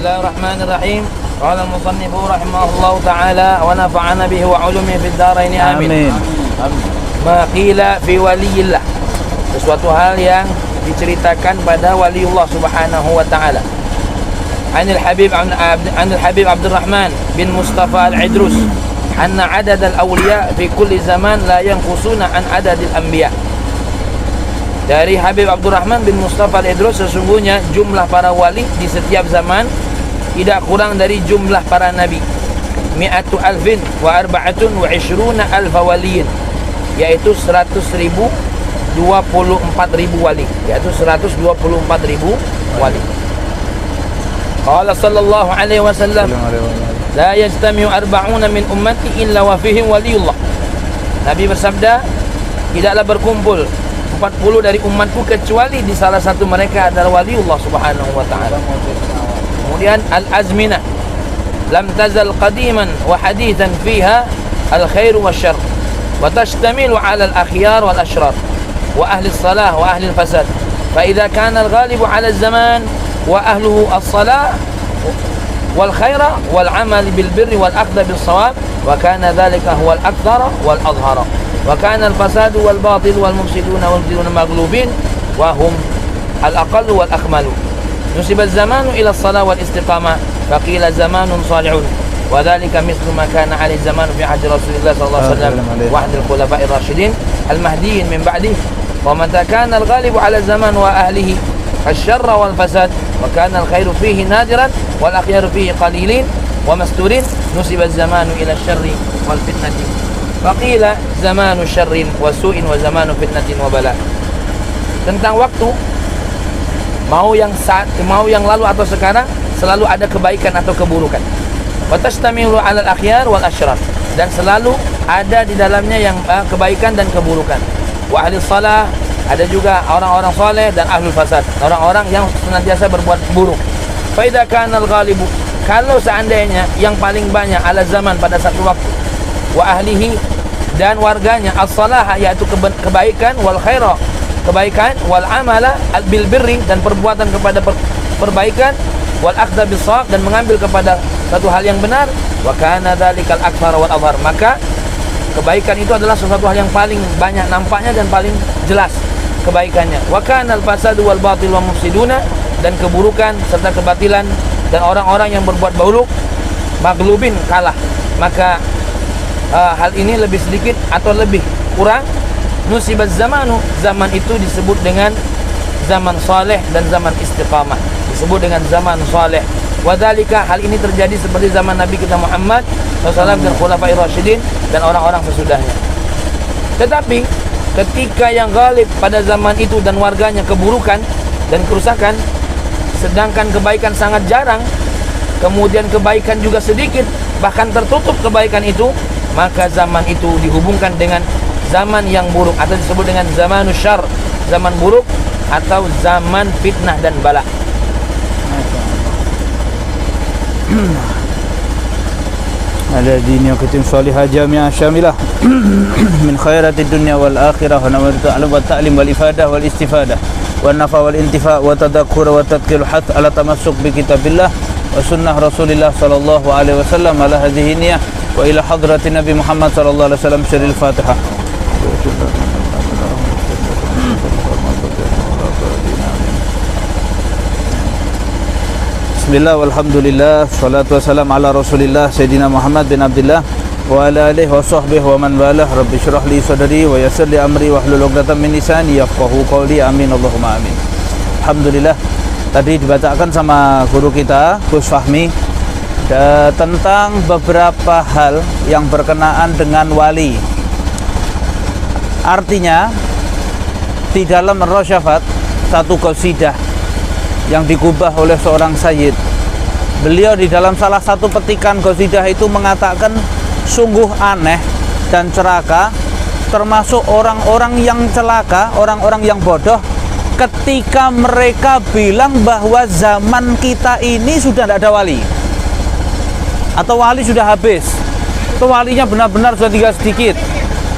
Bismillahirrahmanirrahim. Qala al-musannif rahimahullahu ta'ala wa nafa'ana bihi wa 'ulumihi fid dharain amin. Ma qila fi waliyillah. Sesuatu hal yang diceritakan pada waliullah subhanahu wa ta'ala. Anil Habib Abdurrahman bin Mustafa al-Idrus anna adad al-awliya fi kulli zaman la yanqusuna an adadil anbiya. Dari Habib Abdurrahman bin Mustafa al-Idrus, sesungguhnya jumlah para wali di setiap zaman tidak kurang dari jumlah para nabi. Mi'atu alfin wa arba'atun wa ishruna alfa waliyin, yaitu 100.000 24.000 wali, yaitu 124.000 wali. Qala sallallahu alaihi wasallam, la yajtami'u arba'una min ummati illa wa fihim waliyullah. Nabi bersabda, tidaklah berkumpul 40 dari umatku kecuali di salah satu mereka adalah waliullah subhanahu wa ta'ala. Kemudian al-azminah lam tazal qadiman wa hadithan fiha al-khair wa syarr wa tashtamilu ala al-akhyar wal ashrar wa ahli as-salah wa ahli al-fasad. Fa idza kana al-ghalibu ala az-zaman wa ahluhu as-salah wal khaira wal amal bil birri wal akhdh bis shawab wa kana dhalika huwa al-akthara wal adhhara wa kana al-fasad wal batil wal mufsiduna wal mubtiluna maghlubin wa hum al-aqall wal akmalu. نسب الزمان إلى الصلاة والاستقامة فقيل زمان صالح وذلك مثل ما كان عليه الزمان في عهد رسول الله صلى الله عليه وسلم وعهد الخلفاء الراشدين المهديين من بعده. ومتى كان الغالب على الزمان وأهله الشر والفساد وكان الخير فيه نادرا والأخيار فيه قليلين ومستورين نسب الزمان إلى الشر والفتنة فقيل زمان شر وسوء وزمان فتنة وبلاء. Tentang waktu, mau yang lalu atau sekarang, selalu ada kebaikan atau keburukan. Wa tastamilu 'alal akhyar wal asyrar, dan selalu ada di dalamnya yang kebaikan dan keburukan. Wa ahli shalah, ada juga orang-orang saleh, dan ahlul fasad, orang-orang yang senantiasa berbuat buruk. Fa idza kana al-ghalibu, kalau seandainya yang paling banyak ala zaman pada satu waktu, wa ahlihi, dan warganya, as-salah, yaitu kebaikan, wal khaira, kebaikan, wal amala bil birri, dan perbuatan kepada perbaikan, wal akhdha bis shawab, dan mengambil kepada satu hal yang benar, wa kana dzalikal akthar wal adhhar, maka kebaikan itu adalah sesuatu hal yang paling banyak nampaknya dan paling jelas kebaikannya. Wa kana al fasadu wal batil wa mufsiduna, dan keburukan serta kebatilan dan orang-orang yang berbuat buruk maghlubin, kalah. Maka hal ini lebih sedikit atau lebih kurang. Nusibaz zamanu, zaman itu disebut dengan zaman saleh dan zaman istiqamah, disebut dengan zaman saleh. Wadhalika, hal ini terjadi seperti zaman Nabi kita Muhammad SAW dan Khulafair Rasyidin dan orang-orang sesudahnya. Tetapi ketika yang ghalib pada zaman itu dan warganya keburukan dan kerusakan, sedangkan kebaikan sangat jarang, kemudian kebaikan juga sedikit, bahkan tertutup kebaikan itu, maka zaman itu dihubungkan dengan zaman yang buruk, atau disebut dengan zamanus syarr, zaman buruk, atau zaman fitnah dan bala. Ada dini kitim salihah jami'ah syamilah min khairatid dunya wal akhirah wa nawaitu alam wa ta'lim wal ifadah wal istifadah wa nafa wal intifa wa tadakkur wa tadhkir hath ala tamassuk bi kitabillah wa sunnah Rasulillah sallallahu alaihi wasallam ala hadhihi niyyah wa ila hadratin Nabi Muhammad sallallahu alaihi wasallam syaril Fatihah. Bismillah walhamdulillah, salatu wassalam ala Rasulillah Sayyidina Muhammad bin Abdullah wa ala alihi wa sahbihi wa man walah. Rabbi syrah li sadri wa yassir li amri wa hlul 'uqdatam min lisani yafqahu qawli. Amin Allahumma amin. Alhamdulillah, tadi dibacakan sama guru kita Gus Fahmi tentang beberapa hal yang berkenaan dengan wali. Artinya di dalam Ar-Rasyafat, satu qasidah yang digubah oleh seorang sayyid, beliau di dalam salah satu petikan qasidah itu mengatakan, sungguh aneh dan celaka, termasuk orang-orang yang celaka, orang-orang yang bodoh, ketika mereka bilang bahwa zaman kita ini sudah tidak ada wali, atau wali sudah habis, atau walinya benar-benar sudah tinggal sedikit,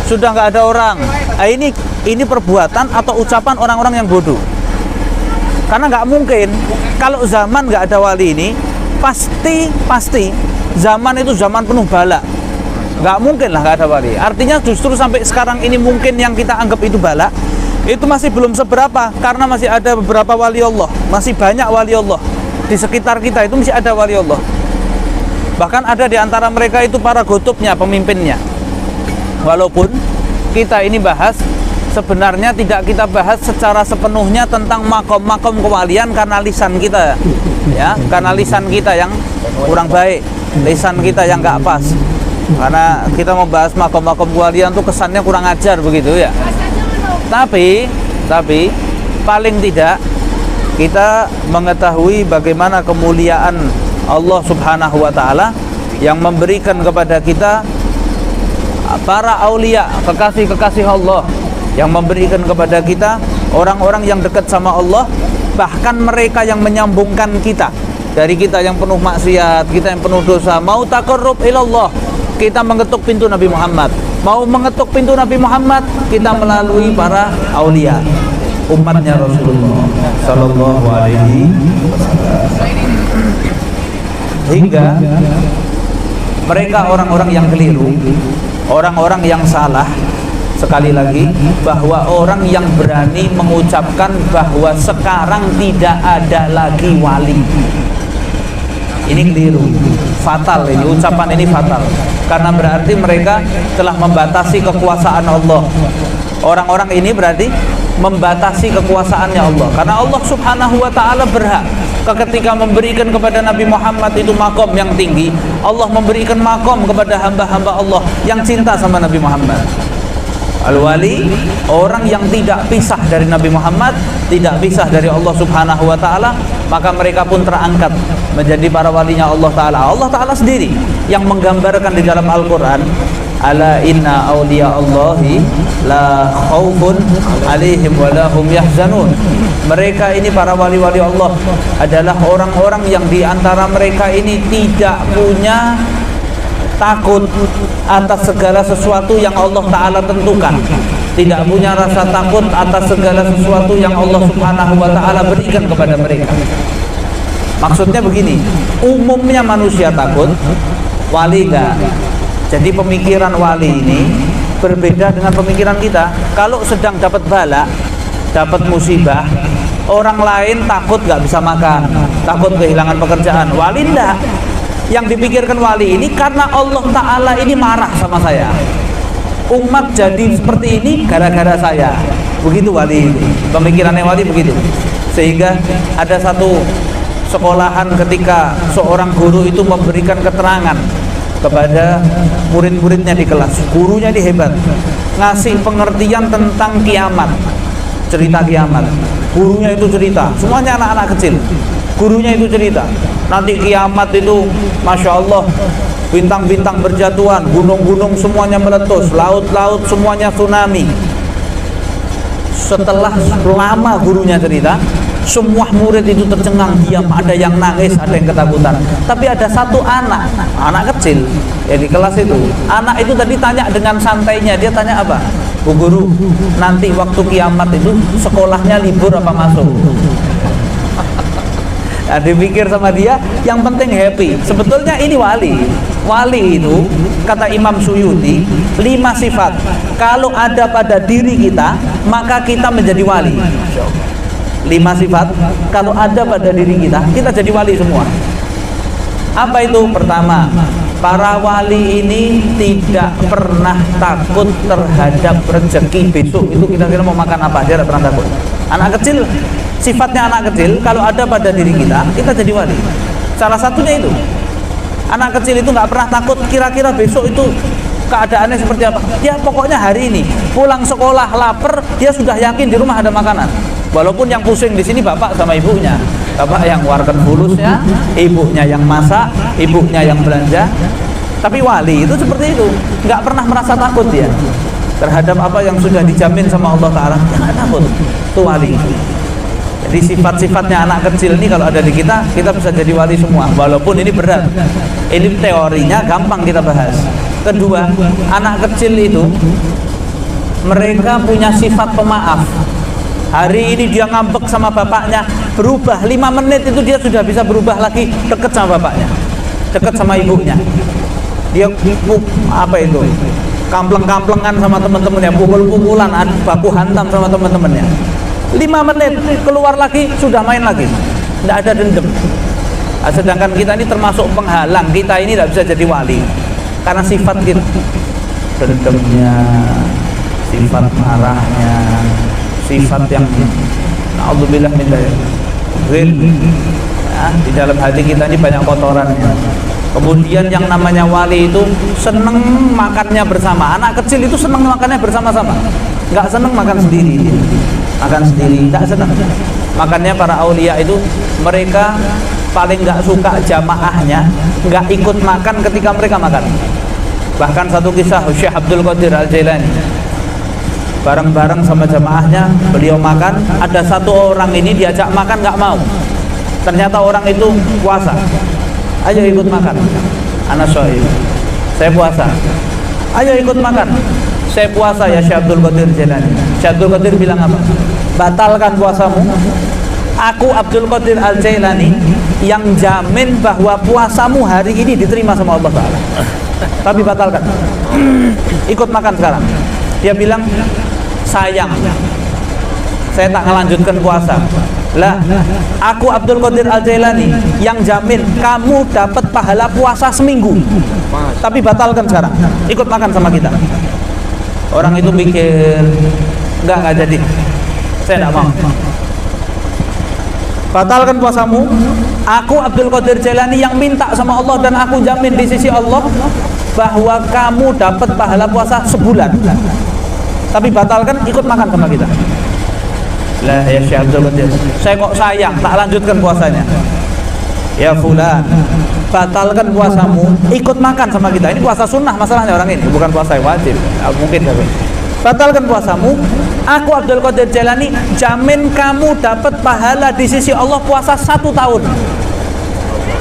sudah nggak ada orang. Nah, ini perbuatan atau ucapan orang-orang yang bodoh. Karena nggak mungkin kalau zaman nggak ada wali ini, pasti zaman itu zaman penuh bala. Nggak mungkin lah nggak ada wali. Artinya justru sampai sekarang ini mungkin yang kita anggap itu bala, itu masih belum seberapa, karena masih ada beberapa wali Allah, masih banyak wali Allah di sekitar kita, itu masih ada wali Allah. Bahkan ada di antara mereka itu para gotubnya, pemimpinnya. Walaupun kita ini bahas, sebenarnya tidak kita bahas secara sepenuhnya tentang makom-makom kewalian karena lisan kita, ya, karena lisan kita yang kurang baik, lisan kita yang nggak pas. Karena kita mau bahas makom-makom kewalian tuh kesannya kurang ajar begitu ya. Tapi paling tidak kita mengetahui bagaimana kemuliaan Allah Subhanahu wa taala yang memberikan kepada kita para aulia, kekasih-kekasih Allah, yang memberikan kepada kita orang-orang yang dekat sama Allah, bahkan mereka yang menyambungkan kita dari kita yang penuh maksiat, kita yang penuh dosa, mau taqarrub ilallah, kita mengetuk pintu Nabi Muhammad. Mau mengetuk pintu Nabi Muhammad, kita melalui para aulia, umatnya Rasulullah sallallahu alaihi wasallam. Hingga mereka orang-orang yang keliru, orang-orang yang salah, sekali lagi, bahwa orang yang berani mengucapkan bahwa sekarang tidak ada lagi wali, ini keliru, fatal. Ini ucapan ini fatal, karena berarti mereka telah membatasi kekuasaan Allah. Orang-orang ini berarti membatasi kekuasaannya Allah, karena Allah Subhanahu wa ta'ala berhak ketika memberikan kepada Nabi Muhammad itu makom yang tinggi. Allah memberikan makom kepada hamba-hamba Allah yang cinta sama Nabi Muhammad. Al-wali, orang yang tidak pisah dari Nabi Muhammad, tidak pisah dari Allah Subhanahu wa ta'ala, maka mereka pun terangkat menjadi para walinya Allah ta'ala. Allah ta'ala sendiri yang menggambarkan di dalam Al-Quran, ala inna awliya Allahi la khawfun alaihim wa lahum yahzanun. Mereka ini para wali-wali Allah adalah orang-orang yang diantara mereka ini tidak punya takut atas segala sesuatu yang Allah Ta'ala tentukan, tidak punya rasa takut atas segala sesuatu yang Allah Subhanahu wa Ta'ala berikan kepada mereka. Maksudnya begini, umumnya manusia takut, wali enggak. Jadi pemikiran wali ini berbeda dengan pemikiran kita. Kalau sedang dapat bala, dapat musibah, orang lain takut nggak bisa makan, takut kehilangan pekerjaan. Wali enggak. Yang dipikirkan wali ini karena Allah Ta'ala ini marah sama saya, umat jadi seperti ini gara-gara saya. Begitu wali ini, pemikirannya wali begitu. Sehingga ada satu sekolahan ketika seorang guru itu memberikan keterangan kepada murid-muridnya di kelas. Gurunya ini hebat, ngasih pengertian tentang kiamat, cerita kiamat. Gurunya itu cerita, semuanya anak-anak kecil. Gurunya itu cerita, nanti kiamat itu Masya Allah, bintang-bintang berjatuhan, gunung-gunung semuanya meletus, laut-laut semuanya tsunami. Setelah lama gurunya cerita, semua murid itu tercengang, diam, ada yang nangis, ada yang ketakutan. Tapi ada satu anak kecil yang di kelas itu. Anak itu tadi tanya dengan santainya, dia tanya apa? Bu guru, nanti waktu kiamat itu sekolahnya libur apa masuk? Nah, dipikir sama dia, yang penting happy. Sebetulnya ini wali. Wali itu, kata Imam Suyuti, 5 sifat. Kalau ada pada diri kita, maka kita menjadi wali. 5 sifat, kalau ada pada diri kita, kita jadi wali semua. Apa itu? Pertama, para wali ini tidak pernah takut terhadap rezeki besok. Itu kira-kira mau makan apa, dia tidak pernah takut. Anak kecil, sifatnya anak kecil, kalau ada pada diri kita, kita jadi wali. Salah satunya itu, anak kecil itu nggak pernah takut kira-kira besok itu keadaannya seperti apa. Dia pokoknya hari ini pulang sekolah lapar, dia sudah yakin di rumah ada makanan. Walaupun yang pusing di sini bapak sama ibunya, bapak yang warkan fulusnya, ibunya yang masak, ibunya yang belanja. Tapi wali itu seperti itu, nggak pernah merasa takut dia terhadap apa yang sudah dijamin sama Allah Ta'ala. Dia nggak takut, itu wali. Jadi sifat-sifatnya anak kecil ini kalau ada di kita, kita bisa jadi wali semua. Walaupun ini berat, ini teorinya gampang kita bahas. Kedua, anak kecil itu mereka punya sifat pemaaf. Hari ini dia ngambek sama bapaknya, berubah 5 menit itu dia sudah bisa berubah lagi, dekat sama bapaknya, dekat sama ibunya. Dia apa itu? Kampleng-kamplengan sama teman-temannya, pukul-pukulan, baku hantam sama teman-temannya. 5 menit keluar lagi sudah main lagi, tidak ada dendam. Sedangkan kita ini termasuk penghalang, kita ini tidak bisa jadi wali karena sifat kita, dendamnya, sifat marahnya, sifat yang na'udzubillah min dzalik. Di dalam hati kita ini banyak kotorannya. Kemudian yang namanya wali itu seneng makannya bersama. Anak kecil itu seneng makannya bersama-sama, nggak seneng makan sendiri. Makan sendiri nggak seneng. Makanya para aulia itu mereka paling nggak suka jamaahnya nggak ikut makan ketika mereka makan. Bahkan satu kisah, Syekh Abdul Qadir Al-Jailani bareng-bareng sama jamaahnya, beliau makan, ada satu orang ini diajak makan nggak mau. Ternyata orang itu puasa. Ayo ikut makan. Ana shaim. Saya puasa. Ayo ikut makan. Saya puasa ya Syekh Abdul Qadir Jailani. Syekh Abdul Qadir bilang apa? Batalkan puasamu. Aku Abdul Qadir Al-Jailani yang jamin bahwa puasamu hari ini diterima sama Allah Ta'ala. Tapi batalkan. Ikut makan sekarang. Dia bilang, sayang, saya tak melanjutkan puasa. Lah, aku Abdul Qadir Al-Jailani yang jamin kamu dapat pahala puasa seminggu. Tapi batalkan sekarang. Ikut makan sama kita. Orang itu mikir, enggak jadi. Saya tidak mau. Batalkan puasamu. Aku Abdul Qadir Jailani yang minta sama Allah dan aku jamin di sisi Allah bahwa kamu dapat pahala puasa sebulan. Tapi batalkan, ikut makan sama kita. Lah ya Syekh Abdul Qadir, saya kok sayang tak lanjutkan puasanya. Ya fulan, batalkan puasamu, ikut makan sama kita. Ini puasa sunnah masalahnya orang ini, bukan puasa yang wajib. Mungkin tapi batalkan puasamu. Aku Abdul Qadir Jailani jamin kamu dapat pahala di sisi Allah puasa 1 tahun.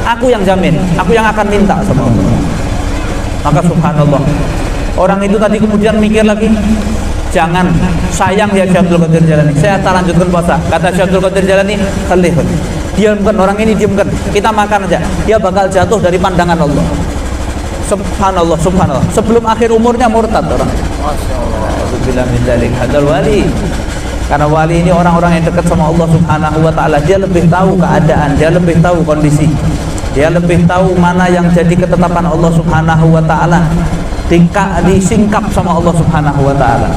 Aku yang jamin, aku yang akan minta sama Allah. Maka subhanallah, orang itu tadi kemudian mikir lagi, jangan, sayang ya Syekh Abdul Qadir Jailani, saya tak lanjutkan puasa. Kata Syekh Abdul Qadir Jailani, khalih, diamkan orang ini, diamkan, kita makan aja, dia bakal jatuh dari pandangan Allah. Subhanallah, subhanallah, sebelum akhir umurnya murtad orang. Masya Allah. Alhamdulillah min dzalik hadal wali. Karena wali ini orang-orang yang dekat sama Allah Subhanahu wa Ta'ala. Dia lebih tahu keadaan, dia lebih tahu kondisi, dia lebih tahu mana yang jadi ketetapan Allah Subhanahu wa Ta'ala, disingkap sama Allah Subhanahu wa Ta'ala.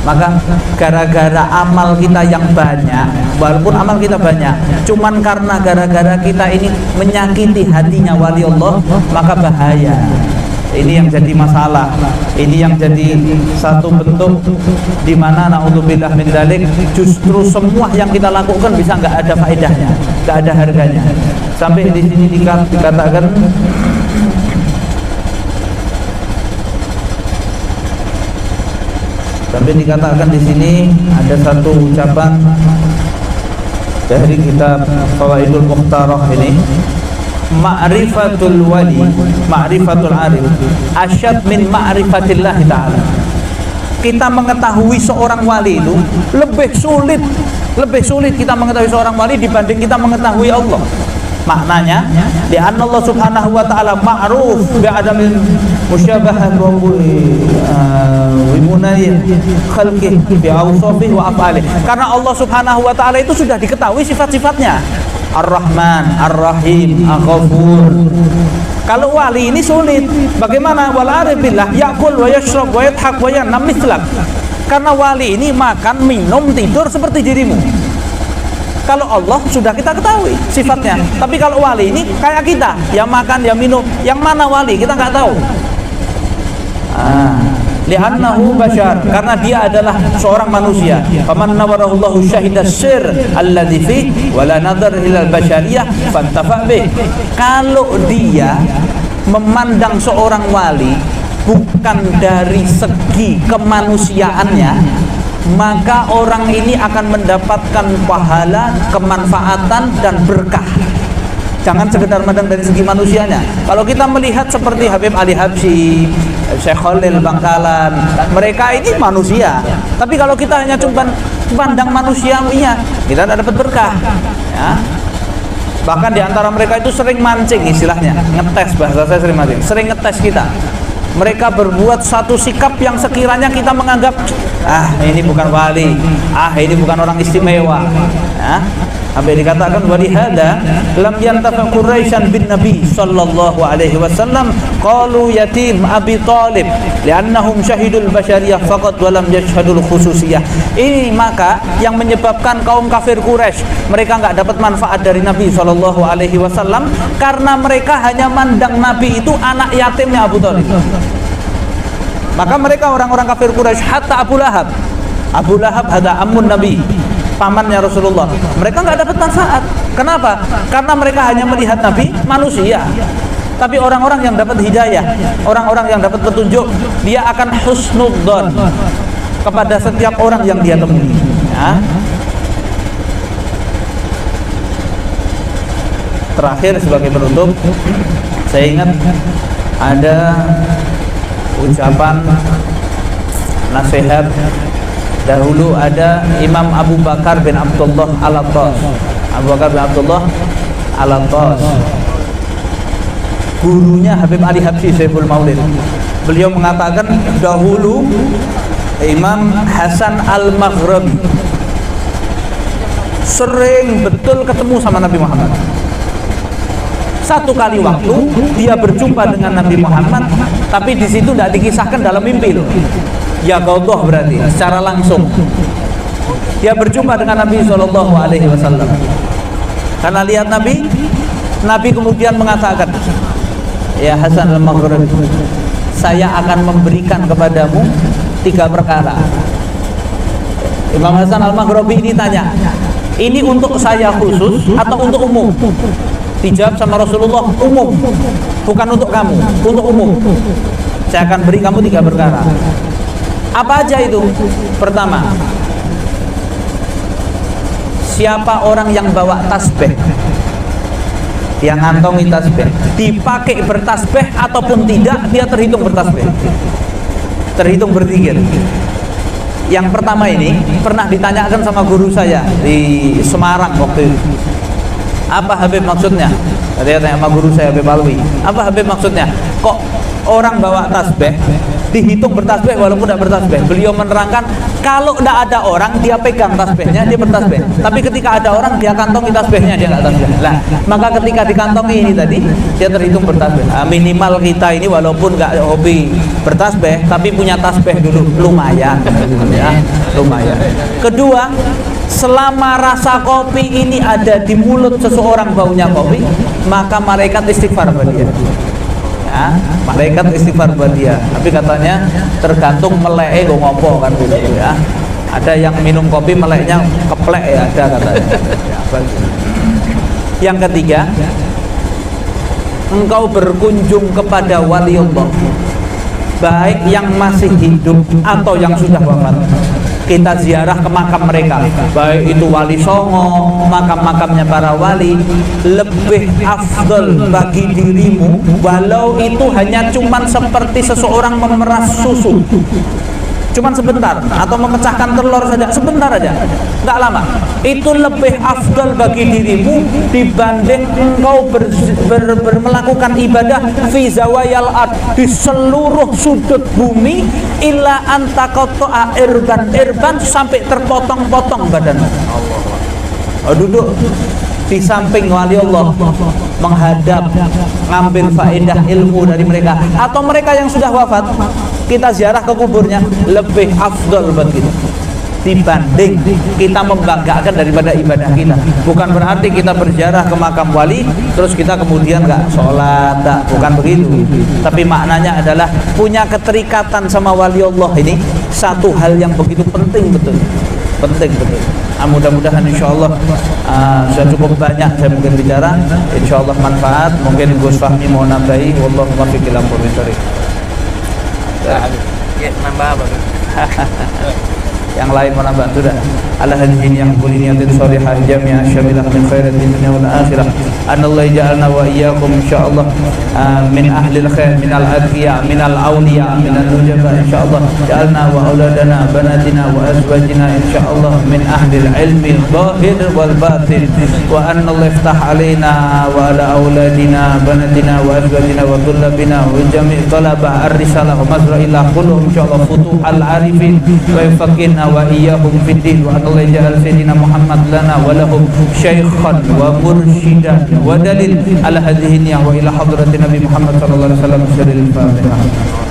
Maka gara-gara amal kita yang banyak, walaupun amal kita banyak, cuman karena gara-gara kita ini menyakiti hatinya wali Allah, maka bahaya. Ini yang jadi masalah. Ini yang jadi satu bentuk di mana naudzubillah min dzalik, justru semua yang kita lakukan bisa nggak ada faedahnya, nggak ada harganya. Sampai di sini dikatakan, di sini ada satu ucapan dari kitab Fawaidul Mukhtarah ini, ma'rifatul wali, ma'rifatul arif asyad min ma'rifatillah ta'ala. Kita mengetahui seorang wali itu lebih sulit kita mengetahui seorang wali dibanding kita mengetahui Allah. Maknanya, li'anna Allah Subhanahu wa Ta'ala ma'ruf bi'adamil musyabahat wa wimunayih khalqih bi'awsafih wa af'alih. Karena Allah Subhanahu wa Ta'ala itu sudah diketahui sifat-sifatnya, Ar-Rahman, Ar-Rahim, Al-Ghafur. Kalau wali ini sulit. Bagaimana? Wal arif billah ya'kul wa yashrab wa yadhak wa yanam mithlak. Karena wali ini makan, minum, tidur seperti dirimu. Kalau Allah sudah kita ketahui sifatnya. Tapi kalau wali ini kayak kita, yang makan, yang minum. Yang mana wali? Kita nggak tahu. Li'annahu bashar, karena dia adalah seorang manusia. Faman nawarahullahu syahida sir alladzi fi wala nadhar ilal bashariyah fantafa bih. Kalau dia memandang seorang wali bukan dari segi kemanusiaannya, maka orang ini akan mendapatkan pahala, kemanfaatan dan berkah. Jangan sekedar mandang dari segi manusianya. Kalau kita melihat seperti Habib Ali Habsyi, Syekh Khalil Bangkalan, mereka ini manusia. Tapi kalau kita hanya cuma pandang manusiawinya, kita tidak dapat berkah. Ya. Bahkan di antara mereka itu sering mancing, istilahnya ngetes, bahasa saya sering mancing, sering ngetes kita. Mereka berbuat satu sikap yang sekiranya kita menganggap, ini bukan wali, ini bukan orang istimewa. Ya. Sampai dikatakan walihada lam yantafa Quraisyan bin Nabi sallallahu alaihi wasallam qalu yatim Abi Thalib li'annahum syahidul basyariyah faqat wa lam yashhadul khususiyah. Ini maka yang menyebabkan kaum kafir Quraisy mereka enggak dapat manfaat dari Nabi sallallahu alaihi wasallam karena mereka hanya mandang Nabi itu anak yatimnya Abu Thalib. Maka mereka orang-orang kafir Quraisy, hatta Abu Lahab hada ammun Nabi, pamannya Rasulullah, mereka nggak dapat manfaat. Kenapa? Karena mereka hanya melihat Nabi manusia. Tapi orang-orang yang dapat hidayah, orang-orang yang dapat petunjuk, dia akan husnudzon kepada setiap orang yang dia temui. Ya. Terakhir sebagai penutup, saya ingat ada ucapan nasihat. Dahulu ada Imam Abu Bakar bin Abdullah Al-Attas. Abu Bakar bin Abdullah Al-Attas, gurunya Habib Ali Habsyi Saiful Maulid. Beliau mengatakan dahulu Imam Hasan Al-Maghribi sering betul ketemu sama Nabi Muhammad. Satu kali waktu dia berjumpa dengan Nabi Muhammad, tapi di situ tidak dikisahkan dalam mimpi loh. Ya Gautoh berarti secara langsung dia berjumpa dengan Nabi Shallallahu Alaihi Wasallam. Karena lihat Nabi kemudian mengatakan, ya Hasan Al-Maghribi, saya akan memberikan kepadamu 3 perkara. Imam Hasan Al-Maghribi ini tanya, ini untuk saya khusus atau untuk umum? Dijawab sama Rasulullah, umum, bukan untuk kamu, untuk umum. Saya akan beri kamu 3 perkara. Apa aja itu? Pertama, siapa orang yang bawa tasbih, yang ngantongi tasbih, dipakai bertasbih ataupun tidak, dia terhitung bertasbih, terhitung berzikir. Yang pertama ini pernah ditanyakan sama guru saya di Semarang waktu itu. Apa Habib maksudnya? Dia tanya sama guru saya Habib Alwi, apa Habib maksudnya? Kok orang bawa tasbih dihitung bertasbih walaupun tidak bertasbih? Beliau menerangkan, kalau tidak ada orang dia pegang tasbihnya, dia bertasbih. Tapi ketika ada orang dia kantongi tasbihnya, dia nggak tasbih. Lah, maka ketika dikantongi ini tadi dia terhitung bertasbih. Minimal kita ini walaupun nggak hobi bertasbih, tapi punya tasbih dulu lumayan, ya, lumayan. Kedua, selama rasa kopi ini ada di mulut seseorang, baunya kopi, maka malaikat istighfar buat dia. Ya, malaikat istighfar buat dia. Tapi katanya tergantung melek ngopo kan gitu ya. Ada yang minum kopi meleknya keplek ya, ada katanya. Yang ketiga, engkau berkunjung kepada waliullah, baik yang masih hidup atau yang sudah wafat. Kita ziarah ke makam mereka, baik itu wali songo, makam-makamnya para wali, lebih afdal bagi dirimu walau itu hanya cuman seperti seseorang memeras susu, cuman sebentar, atau memecahkan telur saja, sebentar aja, nggak lama. Itu lebih afdal bagi dirimu dibanding engkau melakukan ibadah fi zawayal ard, di seluruh sudut bumi, illa antaqatta'a irban sampai terpotong-potong badan. Duduk di samping wali Allah, menghadap, ngambil faedah ilmu dari mereka, atau mereka yang sudah wafat, kita ziarah ke kuburnya, lebih afdal bagi kita dibanding kita membanggakan daripada ibadah kita. Bukan berarti kita berziarah ke makam wali terus kita kemudian nggak sholat, bukan begitu. Tapi maknanya adalah punya keterikatan sama wali Allah ini satu hal yang begitu penting betul. Penting betul. Mudah-mudahan insyaallah sudah cukup banyak saya mungkin bicara, insyaallah manfaat. Mungkin Gus Fahmi mau nambahi, wallahu muwaffiq ila aqwamit thoriq. Ya, nambah apa? Yang lain menambah sudah. Ala hadhihi yang kulli niyatin shalihah jami'an syamilah min khairin dunya wal akhirah. أن الله يجعلنا وإياكم إن شاء الله من أهل الخير من الأتقياء من الأولياء من النجباء إن شاء الله. جعلنا وأولادنا بناتنا وأزواجنا إن شاء الله من أهل العلم الظاهر والباطن. وأن الله يفتح علينا وعلى أولادنا بناتنا وأزواجنا وطلابنا وجميع طلبة الرسالة ومزرعة كلهم إن شاء الله فتوح العارفين ويفقهنا وإياهم في الدين. وأن الله يجعل سيدنا محمد لنا ولهم شيخا ومرشدا ودليل على هذه النية. وإلى حضرة النبي محمد صلى الله عليه وسلم. سر الفاتحة.